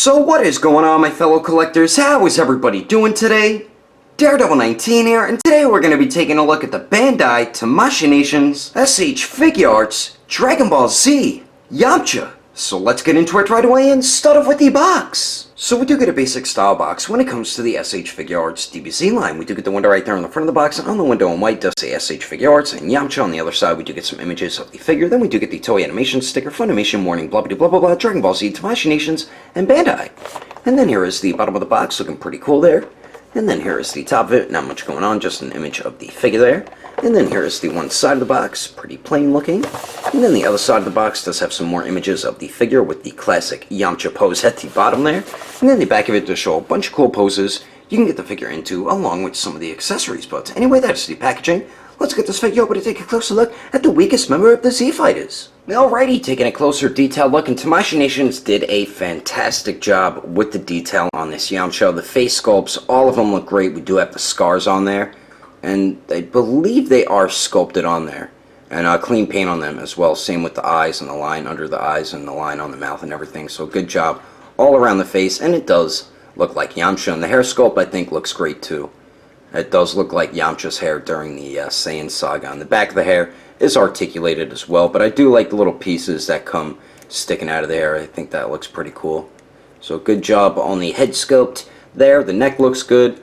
So what is going on, my fellow collectors? How is everybody doing today? Daredevil19 here, and today we're going to be taking a look at the Bandai Tamashii Nation's SH Figuarts Dragon Ball Z YAMCHA. So let's get into it right away and start off with the box. So we do get a basic style box when it comes to the SH Figuarts DBZ line. We do get the window right there on the front of the box, and on the window in white does say SH Figuarts, and YAMCHA on the other side we do get some images of the figure. Then we do get the Toei Animation sticker, Funimation warning, blah blah blah blah blah, Dragon Ball Z, Tamashii Nations, and Bandai. And then here is the bottom of the box, looking pretty cool there. And then here is the top of it, not much going on, just an image of the figure there. And then here is the one side of the box, pretty plain looking. And then the other side of the box does have some more images of the figure with the classic YAMCHA pose at the bottom there. And then the back of it does show a bunch of cool poses you can get the figure into, along with some of the accessories. But anyway, that's the packaging. Let's get this figure open to take a closer look at the weakest member of the Z Fighters. Alrighty, taking a closer detailed look, and Tamashii Nations did a fantastic job with the detail on this YAMCHA. The face sculpts, all of them look great. We do have the scars on there, and I believe they are sculpted on there. And clean paint on them as well, same with the eyes and the line under the eyes and the line on the mouth and everything. So good job all around the face, and it does look like YAMCHA. And the hair sculpt I think looks great too. It does look like YAMCHA's hair during the Saiyan saga. And the back of the hair is articulated as well, but I do like the little pieces that come sticking out of the hair. I think that looks pretty cool. So good job on the head sculpt there. The neck looks good.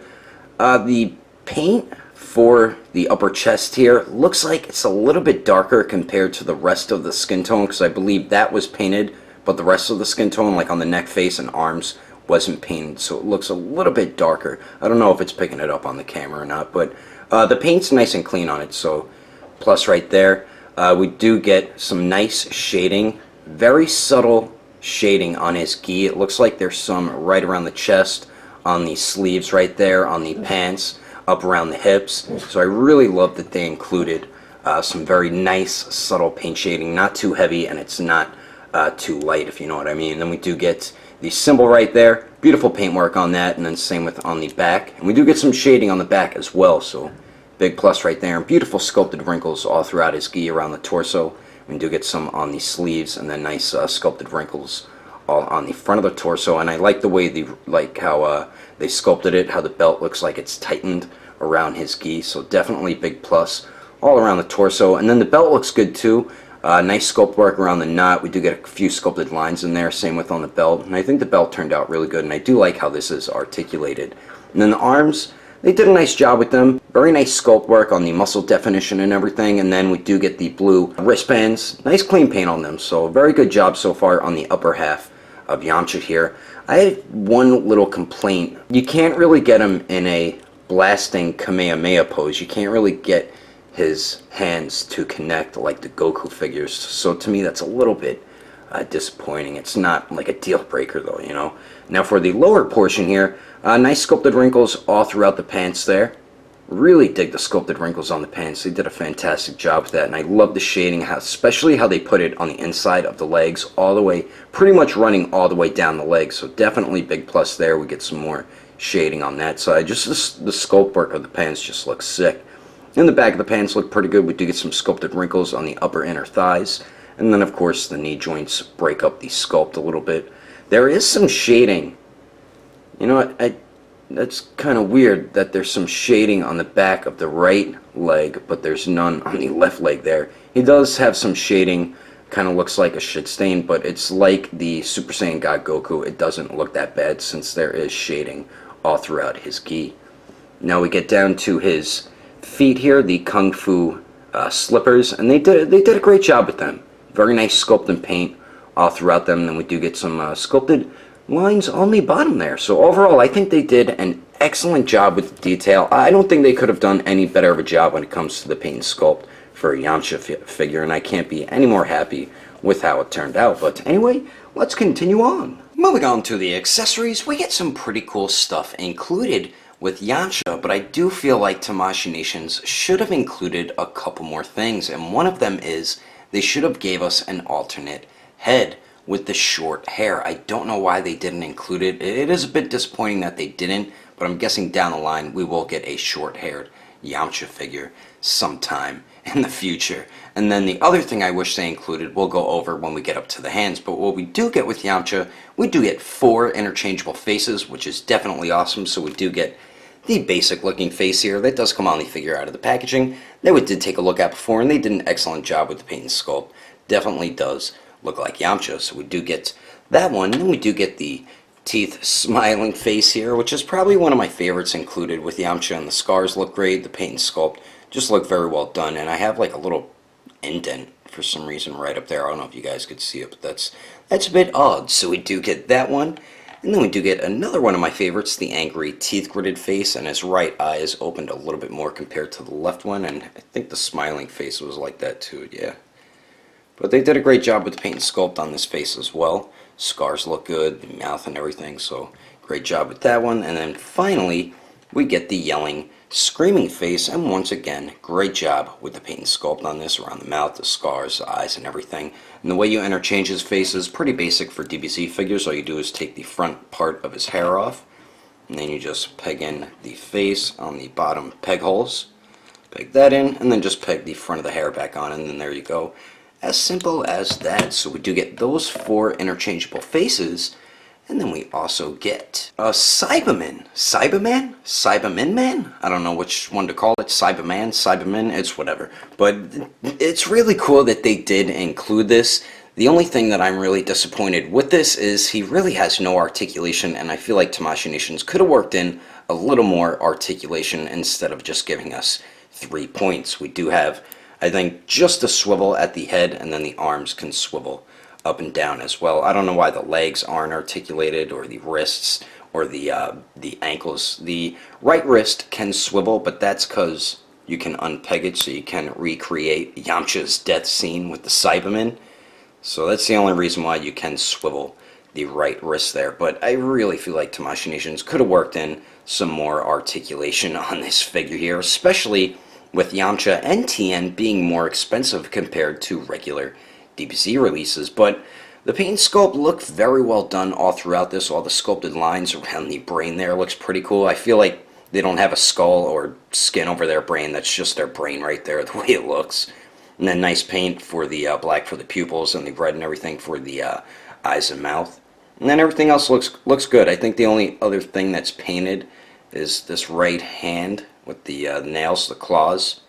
The paint for the upper chest here looks like it's a little bit darker compared to the rest of the skin tone, because I believe that was painted, but the rest of the skin tone, like on the neck, face, and arms, wasn't painted, so it looks a little bit darker. I don't know if it's picking it up on the camera or not, but the paint's nice and clean on it, so plus right there. We do get some nice shading, very subtle shading on his gi. It looks like there's some right around the chest, on the sleeves right there, on the pants, up around the hips. So I really love that they included some very nice subtle paint shading, not too heavy and it's not too light, if you know what I mean. Then we do get the symbol right there, beautiful paintwork on that, and then same with on the back. And we do get some shading on the back as well, so big plus right there. And beautiful sculpted wrinkles all throughout his gi around the torso. We do get some on the sleeves, and then nice sculpted wrinkles all on the front of the torso. And I like the way how they sculpted it, how the belt looks like it's tightened around his gi. So definitely big plus all around the torso. And then the belt looks good too. Nice sculpt work around the knot. We do get a few sculpted lines in there, same with on the belt. And I think the belt turned out really good, and I do like how this is articulated. And then the arms, they did a nice job with them. Very nice sculpt work on the muscle definition and everything. And then we do get the blue wristbands. Nice clean paint on them, so very good job so far on the upper half of YAMCHA here. I have one little complaint. You can't really get him in a blasting Kamehameha pose. You can't really get his hands to connect like the Goku figures, so to me that's a little bit disappointing. It's not like a deal breaker though, you know. Now for the lower portion here, nice sculpted wrinkles all throughout the pants there. Really dig the sculpted wrinkles on the pants. They did a fantastic job with that, and I love the shading, especially how they put it on the inside of the legs, all the way, pretty much running all the way down the legs. So definitely big plus there. We get some more shading on that side. Just the sculpt work of the pants just looks sick. In the back of the pants look pretty good. We do get some sculpted wrinkles on the upper inner thighs. And then, of course, the knee joints break up the sculpt a little bit. There is some shading. You know, that's kind of weird that there's some shading on the back of the right leg, but there's none on the left leg there. He does have some shading. Kind of looks like a shit stain, but it's like the Super Saiyan God Goku. It doesn't look that bad since there is shading all throughout his gi. Now we get down to his feet here, the Kung Fu slippers, and they did a great job with them. Very nice sculpt and paint all throughout them. And then we do get some sculpted lines on the bottom there. So overall, I think they did an excellent job with the detail. I don't think they could have done any better of a job when it comes to the paint and sculpt for a YAMCHA figure, and I can't be any more happy with how it turned out. But anyway, let's continue on. Moving on to the accessories, we get some pretty cool stuff included with YAMCHA, but I do feel like Tamashii Nations should have included a couple more things, and one of them is they should have gave us an alternate head with the short hair. I don't know why they didn't include it. It is a bit disappointing that they didn't, but I'm guessing down the line we will get a short-haired YAMCHA figure sometime in the future. And then the other thing I wish they included, we'll go over when we get up to the hands, but what we do get with Yamcha, we do get 4 interchangeable faces, which is definitely awesome. So we do get the basic looking face here. That does come on the figure out of the packaging that we did take a look at before, and they did an excellent job with the paint and sculpt. Definitely does look like Yamcha, so we do get that one. And we do get the teeth smiling face here, which is probably one of my favorites included with Yamcha, and the scars look great. The paint and sculpt just look very well done, and I have like a little indent for some reason right up there. I don't know if you guys could see it, but that's a bit odd. So we do get that one, and then we do get another one of my favorites, the angry teeth gritted face, and his right eye is opened a little bit more compared to the left one, and I think the smiling face was like that too, yeah. But they did a great job with the paint and sculpt on this face as well. Scars look good, the mouth and everything, so great job with that one. And then finally, we get the yelling, screaming face, and once again, great job with the paint and sculpt on this, around the mouth, the scars, the eyes, and everything. And the way you interchange his face is pretty basic for DBZ figures. All you do is take the front part of his hair off, and then you just peg in the face on the bottom peg holes. Peg that in, and then just peg the front of the hair back on, and then there you go. As simple as that. So we do get those 4 interchangeable faces, and then we also get a Cyberman. Cyberman Man? I don't know which one to call it. Cyberman, it's whatever. But it's really cool that they did include this. The only thing that I'm really disappointed with this is he really has no articulation, and I feel like Tamashii Nations could have worked in a little more articulation instead of just giving us 3 points. We do have, I think, just a swivel at the head, and then the arms can swivel up and down as well. I don't know why the legs aren't articulated, or the wrists, or the ankles. The right wrist can swivel, but that's because you can unpeg it so you can recreate Yamcha's death scene with the Cyberman. So that's the only reason why you can swivel the right wrist there. But I really feel like Tamashii Nations could have worked in some more articulation on this figure here, especially with Yamcha and Tien being more expensive compared to regular DBZ releases. But the paint sculpt looked very well done all throughout this. All the sculpted lines around the brain there looks pretty cool. I feel like they don't have a skull or skin over their brain. That's just their brain right there, the way it looks. And then nice paint for the black for the pupils, and the red and everything for the eyes and mouth. And then everything else looks good. I think the only other thing that's painted is this right hand with the nails, the claws.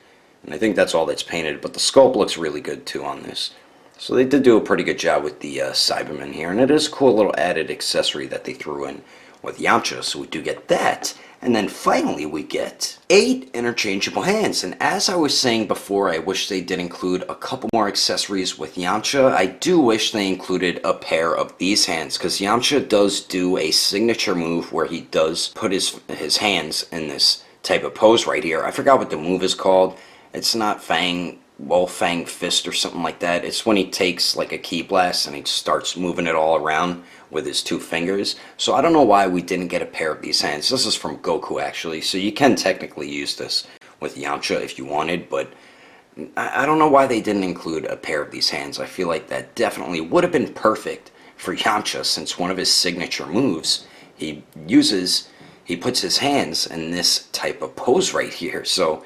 And I think that's all that's painted, but the sculpt looks really good too on this. So they did do a pretty good job with the Cyberman here, and it is a cool little added accessory that they threw in with Yamcha, so we do get that. And then finally we get 8 interchangeable hands, and as I was saying before, I wish they did include a couple more accessories with Yamcha. I do wish they included a pair of these hands, because Yamcha does do a signature move where he does put his hands in this type of pose right here. I forgot what the move is called. It's not Wolf Fang Fist or something like that. It's when he takes like a ki blast and he starts moving it all around with his 2 fingers. So I don't know why we didn't get a pair of these hands. This is from Goku actually, so you can technically use this with Yamcha if you wanted, but I don't know why they didn't include a pair of these hands. I feel like that definitely would have been perfect for Yamcha, since one of his signature moves, he puts his hands in this type of pose right here. So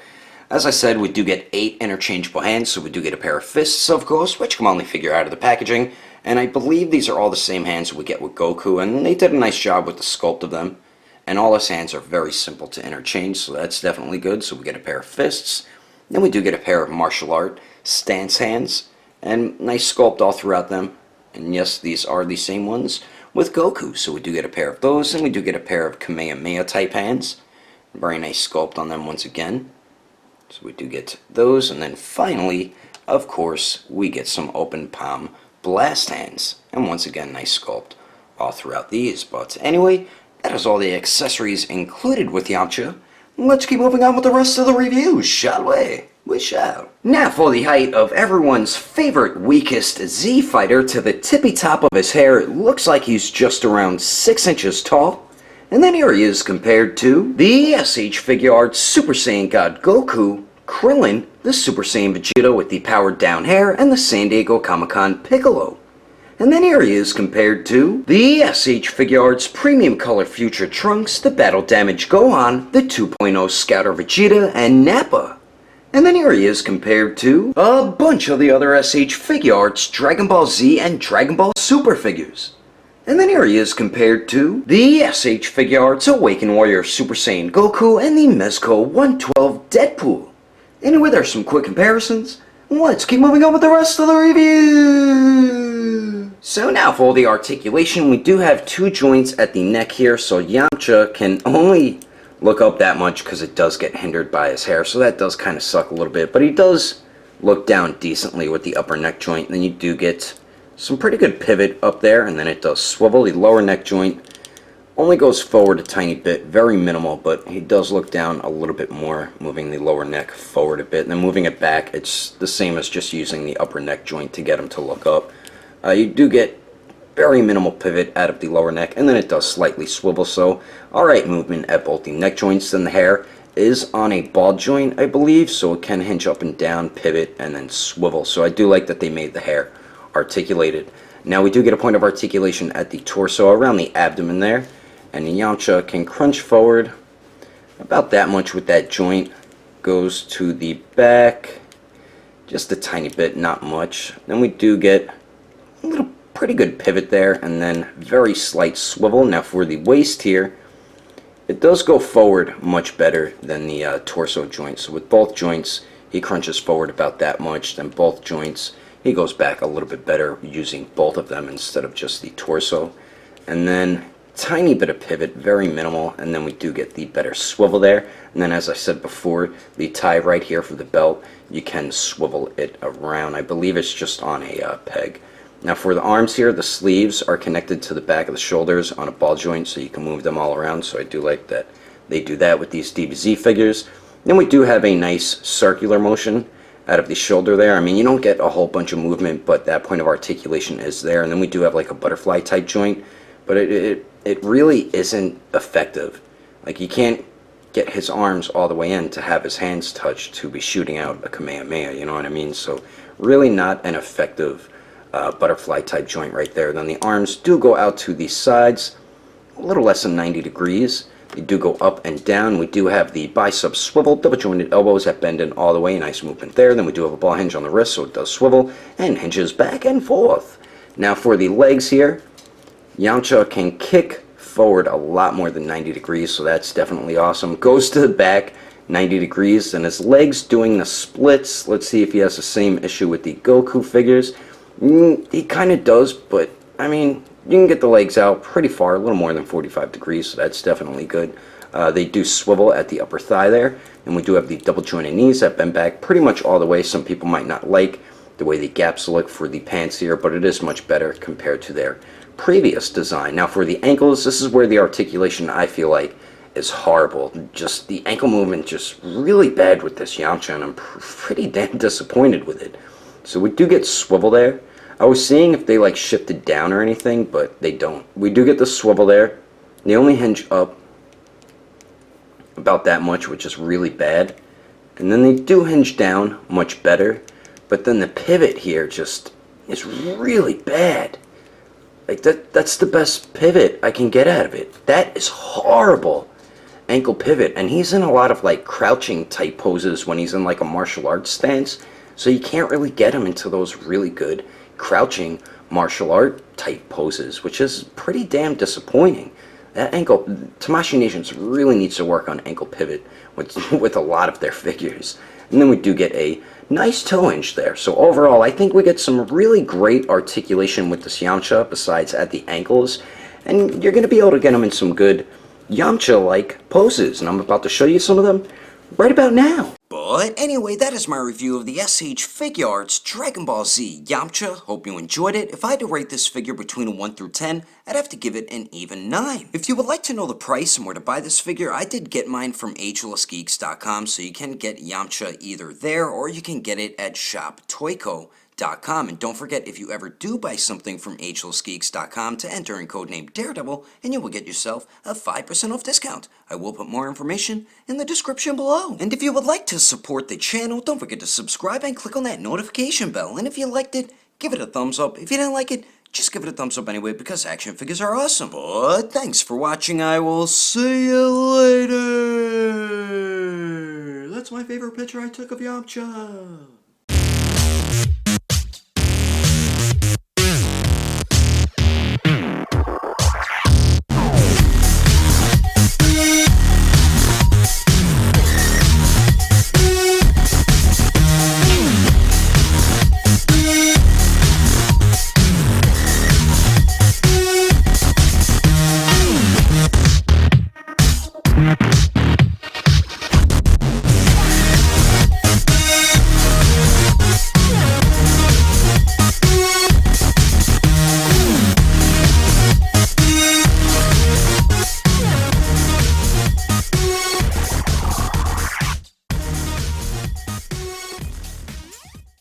as I said, we do get 8 interchangeable hands, so we do get a pair of fists, of course, which can only figure out of the packaging. And I believe these are all the same hands we get with Goku, and they did a nice job with the sculpt of them. And all his hands are very simple to interchange, so that's definitely good. So we get a pair of fists. Then we do get a pair of martial art stance hands, and nice sculpt all throughout them. And yes, these are the same ones with Goku, so we do get a pair of those, and we do get a pair of Kamehameha type hands. Very nice sculpt on them once again. So we do get those, and then finally, of course, we get some open palm blast hands. And once again, nice sculpt all throughout these. But anyway, that is all the accessories included with Yamcha. Let's keep moving on with the rest of the review, shall we? We shall. Now for the height of everyone's favorite weakest Z fighter. To the tippy top of his hair, it looks like he's just around 6 inches tall. And then here he is compared to the SH Figuarts Super Saiyan God Goku, Krillin, the Super Saiyan Vegeta with the powered down hair, and the San Diego Comic-Con Piccolo. And then here he is compared to the SH Figuarts Premium Color Future Trunks, the Battle Damage Gohan, the 2.0 Scouter Vegeta, and Nappa. And then here he is compared to a bunch of the other SH Figuarts Dragon Ball Z and Dragon Ball Super figures. And then here he is compared to the SH Figuarts Awakened Warrior Super Saiyan Goku and the Mezco 112 Deadpool. Anyway, there's some quick comparisons. Let's keep moving on with the rest of the review. So now for the articulation, we do have two joints at the neck here, so Yamcha can only look up that much because it does get hindered by his hair, so that does kind of suck a little bit, but he does look down decently with the upper neck joint, and then you do get some pretty good pivot up there, and then it does swivel. The lower neck joint only goes forward a tiny bit, very minimal, but he does look down a little bit more, moving the lower neck forward a bit, and then moving it back. It's the same as just using the upper neck joint to get him to look up. You do get very minimal pivot out of the lower neck, and then it does slightly swivel, so alright movement at both the neck joints. Then the hair is on a ball joint, I believe, so it can hinge up and down, pivot, and then swivel. So I do like that they made the hair articulated. Now we do get a point of articulation at the torso, around the abdomen there, and Yamcha can crunch forward about that much with that joint, goes to the back just a tiny bit, not much. Then we do get a little pretty good pivot there, and then very slight swivel. Now for the waist here, it does go forward much better than the torso joint. So with both joints, he crunches forward about that much. Then both joints, he goes back a little bit better using both of them instead of just the torso. And then tiny bit of pivot, very minimal, and then we do get the better swivel there. And then as I said before, the tie right here for the belt, you can swivel it around. I believe it's just on a peg. Now for the arms here, the sleeves are connected to the back of the shoulders on a ball joint, so you can move them all around, so I do like that they do that with these DBZ figures. Then we do have a nice circular motion out of the shoulder there. I mean, you don't get a whole bunch of movement, but that point of articulation is there. And then we do have like a butterfly type joint, but it really isn't effective. Like, you can't get his arms all the way in to have his hands touch to be shooting out a Kamehameha, you know what I mean? So really not an effective butterfly type joint right there. Then the arms do go out to the sides, a little less than 90 degrees. They do go up and down. We do have the bicep swivel, double jointed elbows that bend in all the way, nice movement there. Then we do have a ball hinge on the wrist, so it does swivel and hinges back and forth. Now for the legs here, Yamcha can kick forward a lot more than 90 degrees, so that's definitely awesome. Goes to the back 90 degrees, and his legs doing the splits. Let's see if he has the same issue with the Goku figures. He kind of does, but I mean, you can get the legs out pretty far, a little more than 45 degrees, so that's definitely good. They do swivel at the upper thigh there, and we do have the double jointed knees that bend back pretty much all the way. Some people might not like the way the gaps look for the pants here, but it is much better compared to their previous design. Now for the ankles, this is where the articulation, I feel like, is horrible. Just the ankle movement just really bad with this Yamcha, and I'm pretty damn disappointed with it. So we do get swivel there. I was seeing if they like shifted down or anything, but they don't. We do get the swivel there. They only hinge up about that much, which is really bad. And then they do hinge down much better. But then the pivot here just is really bad. Like that's the best pivot I can get out of it. That is horrible ankle pivot. And he's in a lot of like crouching type poses when he's in like a martial arts stance. So you can't really get him into those really good crouching martial art type poses, which is pretty damn disappointing. That ankle, Tamashii Nations really needs to work on ankle pivot with a lot of their figures. And then we do get a nice toe hinge there. So overall, I think we get some really great articulation with this Yamcha, besides at the ankles. And you're going to be able to get them in some good Yamcha-like poses. And I'm about to show you some of them right about now. But anyway, that is my review of the SH Figuarts Dragon Ball Z Yamcha. Hope you enjoyed it. If I had to rate this figure between a 1 through 10, I'd have to give it an even 9. If you would like to know the price and where to buy this figure, I did get mine from Agelessgeeks.com, so you can get Yamcha either there or you can get it at shoptoyco.com. And don't forget, if you ever do buy something from Agelessgeeks.com, to enter in codename Daredevil, and you will get yourself a 5% off discount. I will put more information in the description below. And if you would like to support the channel, don't forget to subscribe and click on that notification bell. And if you liked it, give it a thumbs up. If you didn't like it, just give it a thumbs up anyway, because action figures are awesome. But thanks for watching. I will see you later. Let's That's my favorite picture I took of Yamcha.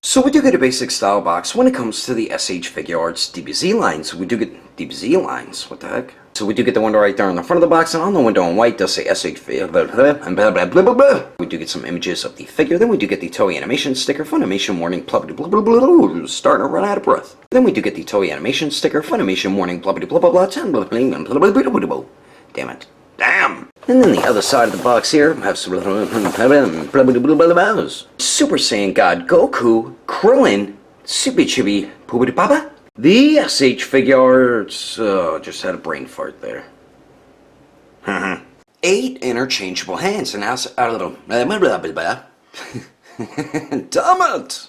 So we do get a basic style box when it comes to the SH Figuarts DBZ lines. We do get DBZ lines, what the heck? So we do get the window right there in the front of the box, and on the window in white does say SH Figuarts, and blah blah blah blah blah. We do get some images of the figure, then we do get the Toei Animation sticker, Funimation warning, blah blah blah blah blah, starting to run out of breath. Then we do get the Toei Animation sticker, Funimation warning, blah blah blah blah blah, blah blah blah blah blah. Damn it. Damn! And then the other side of the box here has Super Saiyan God Goku, Krillin, Super Chibi, Poobity Papa. The SH Figuarts, just had a brain fart there. 8 interchangeable hands, and now Damn it!